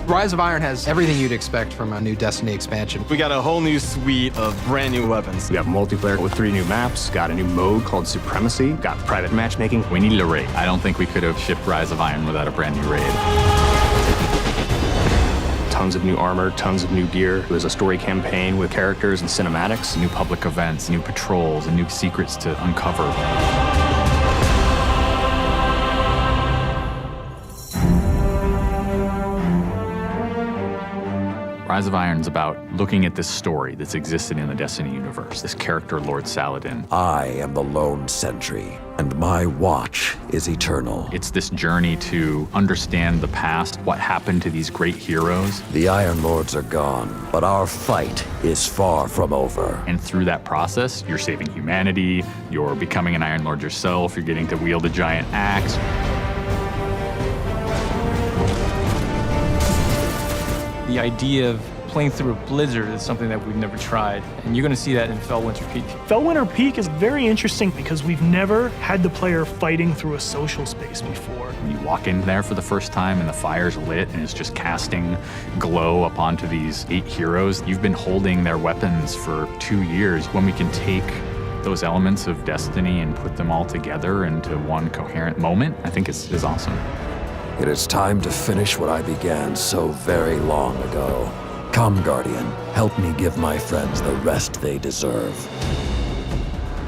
Rise of Iron has everything you'd expect from a new Destiny expansion. We got a whole new suite of brand new weapons. We got multiplayer with 3 new maps, got a new mode called Supremacy, got private matchmaking. We needed a raid. I don't think we could have shipped Rise of Iron without a brand new raid. Tons of new armor, tons of new gear. There's a story campaign with characters and cinematics. New public events, new patrols, and new secrets to uncover. Rise of Iron's about looking at this story that's existed in the Destiny universe, this character, Lord Saladin. I am the lone sentry, and my watch is eternal. It's this journey to understand the past, what happened to these great heroes. The Iron Lords are gone, but our fight is far from over. And through that process, you're saving humanity, you're becoming an Iron Lord yourself, you're getting to wield a giant axe. The idea of playing through a blizzard is something that we've never tried, and you're going to see that in Fellwinter Peak. Fellwinter Peak is very interesting because we've never had the player fighting through a social space before. When you walk in there for the first time and the fire's lit and it's just casting glow up onto these 8 heroes, you've been holding their weapons for 2 years. When we can take those elements of Destiny and put them all together into one coherent moment, I think is awesome. It is time to finish what I began so very long ago. Come, Guardian, help me give my friends the rest they deserve.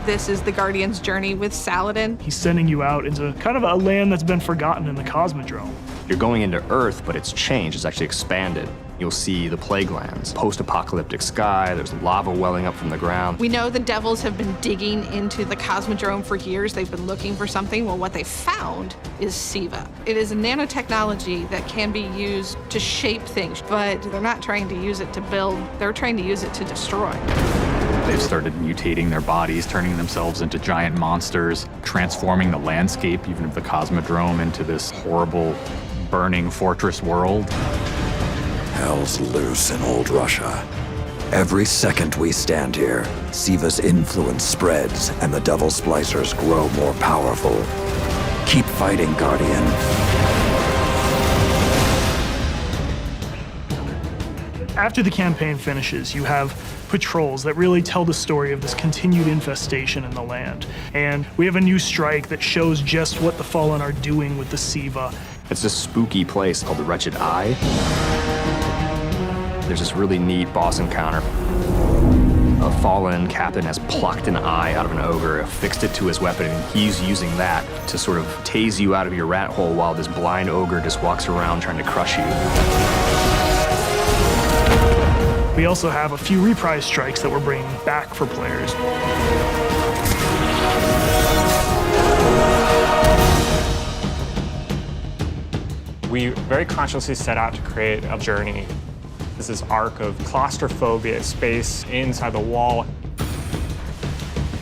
This is the Guardian's journey with Saladin. He's sending you out into kind of a land that's been forgotten in the Cosmodrome. You're going into Earth, but it's changed, it's actually expanded. You'll see the plague lands, post-apocalyptic sky, there's lava welling up from the ground. We know the Devils have been digging into the Cosmodrome for years. They've been looking for something. Well, what they found is SIVA. It is a nanotechnology that can be used to shape things, but they're not trying to use it to build, they're trying to use it to destroy. They've started mutating their bodies, turning themselves into giant monsters, transforming the landscape, even of the Cosmodrome, into this horrible, burning fortress world. Hell's loose in old Russia. Every second we stand here, SIVA's influence spreads and the Devil Splicers grow more powerful. Keep fighting, Guardian. After the campaign finishes, you have patrols that really tell the story of this continued infestation in the land. And we have a new strike that shows just what the Fallen are doing with the SIVA. It's this spooky place called the Wretched Eye. There's this really neat boss encounter. A fallen captain has plucked an eye out of an ogre, affixed it to his weapon, and he's using that to sort of tase you out of your rat hole while this blind ogre just walks around trying to crush you. We also have a few reprise strikes that we're bringing back for players. We very consciously set out to create a journey. This arc of claustrophobia, space inside the wall.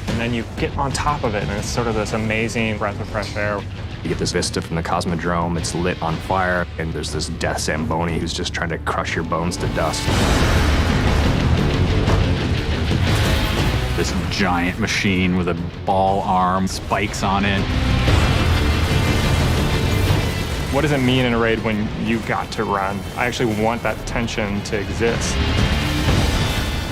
And then you get on top of it, and it's sort of this amazing breath of fresh air. You get this vista from the Cosmodrome, it's lit on fire, and there's this death Zamboni who's just trying to crush your bones to dust. This giant machine with a ball arm, spikes on it. What does it mean in a raid when you've got to run? I actually want that tension to exist.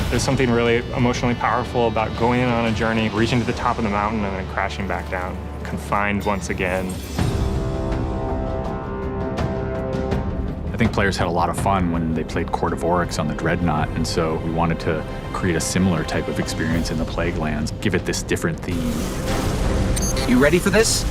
There's something really emotionally powerful about going on a journey, reaching to the top of the mountain and then crashing back down, confined once again. I think players had a lot of fun when they played Court of Oryx on the Dreadnought, and so we wanted to create a similar type of experience in the Plague Lands, give it this different theme. You ready for this?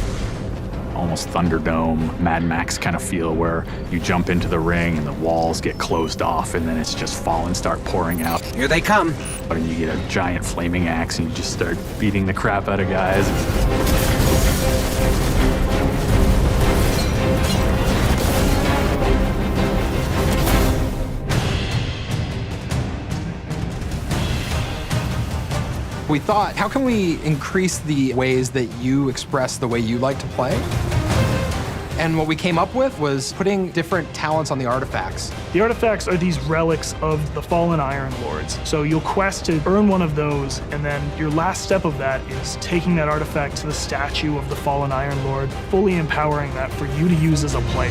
Almost Thunderdome, Mad Max kind of feel where you jump into the ring and the walls get closed off and then it's just fallen start pouring out. Here they come. And you get a giant flaming axe and you just start beating the crap out of guys. We thought, how can we increase the ways that you express the way you like to play? And what we came up with was putting different talents on the artifacts. The artifacts are these relics of the fallen Iron Lords. So you'll quest to earn one of those, and then your last step of that is taking that artifact to the statue of the fallen Iron Lord, fully empowering that for you to use as a player.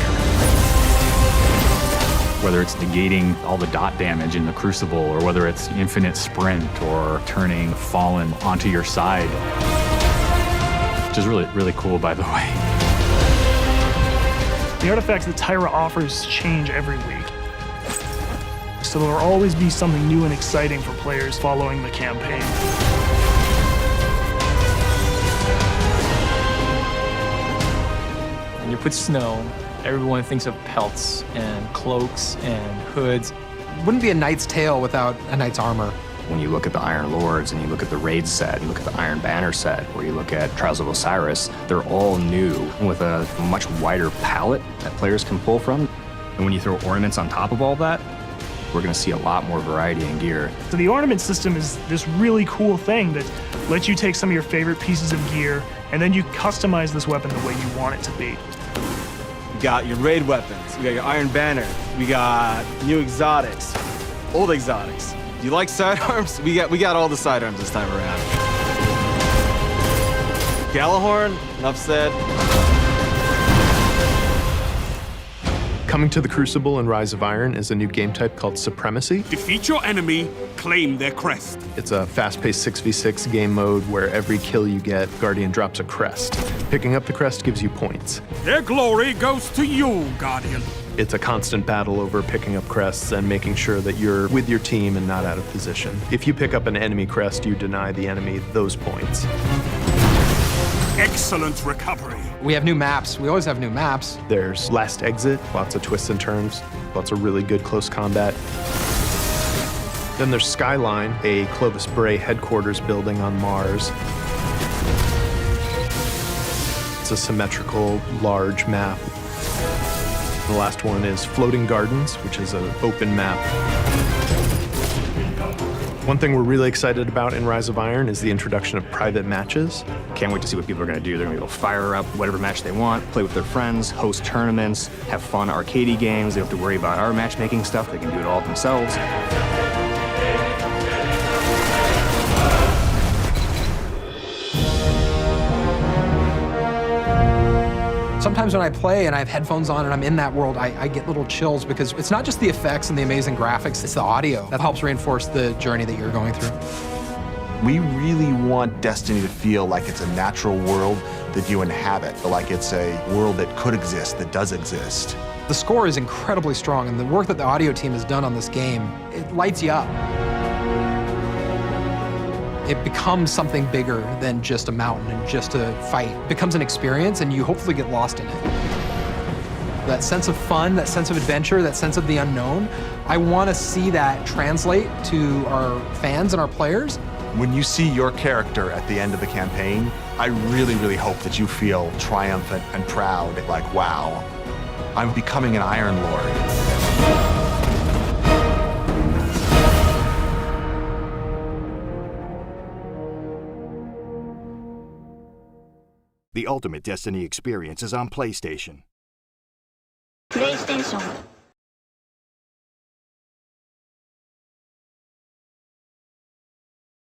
Whether it's negating all the dot damage in the Crucible, or whether it's infinite sprint, or turning Fallen onto your side, which is really, really cool, by the way. The artifacts that Tyra offers change every week. So there will always be something new and exciting for players following the campaign. When you put snow, everyone thinks of pelts and cloaks and hoods. Wouldn't be a knight's tale without a knight's armor. When you look at the Iron Lords and you look at the Raid set, and look at the Iron Banner set, or you look at Trials of Osiris, they're all new with a much wider palette that players can pull from. And when you throw ornaments on top of all that, we're going to see a lot more variety in gear. So the ornament system is this really cool thing that lets you take some of your favorite pieces of gear and then you customize this weapon the way you want it to be. You got your raid weapons, we got your Iron Banner, we got new exotics, old exotics. Do you like sidearms? We got all the sidearms this time around. Gallahorn, enough said. Coming to the Crucible and Rise of Iron is a new game type called Supremacy. Defeat your enemy, claim their crest. It's a fast-paced 6v6 game mode where every kill you get, Guardian drops a crest. Picking up the crest gives you points. Their glory goes to you, Guardian. It's a constant battle over picking up crests and making sure that you're with your team and not out of position. If you pick up an enemy crest, you deny the enemy those points. Excellent recovery. We have new maps. We always have new maps. There's Last Exit, lots of twists and turns, lots of really good close combat. Then there's Skyline, a Clovis Bray headquarters building on Mars. It's a symmetrical, large map. The last one is Floating Gardens, which is an open map. One thing we're really excited about in Rise of Iron is the introduction of private matches. Can't wait to see what people are going to do. They're going to go fire up whatever match they want, play with their friends, host tournaments, have fun arcadey games. They don't have to worry about our matchmaking stuff. They can do it all themselves. Sometimes when I play and I have headphones on and I'm in that world, I get little chills because it's not just the effects and the amazing graphics, it's the audio that helps reinforce the journey that you're going through. We really want Destiny to feel like it's a natural world that you inhabit, like it's a world that could exist, that does exist. The score is incredibly strong, and the work that the audio team has done on this game, it lights you up. It becomes something bigger than just a mountain and just a fight. It becomes an experience, and you hopefully get lost in it. That sense of fun, that sense of adventure, that sense of the unknown, I want to see that translate to our fans and our players. When you see your character at the end of the campaign, I really, really hope that you feel triumphant and proud, like, wow, I'm becoming an Iron Lord. The ultimate Destiny experience is on PlayStation. PlayStation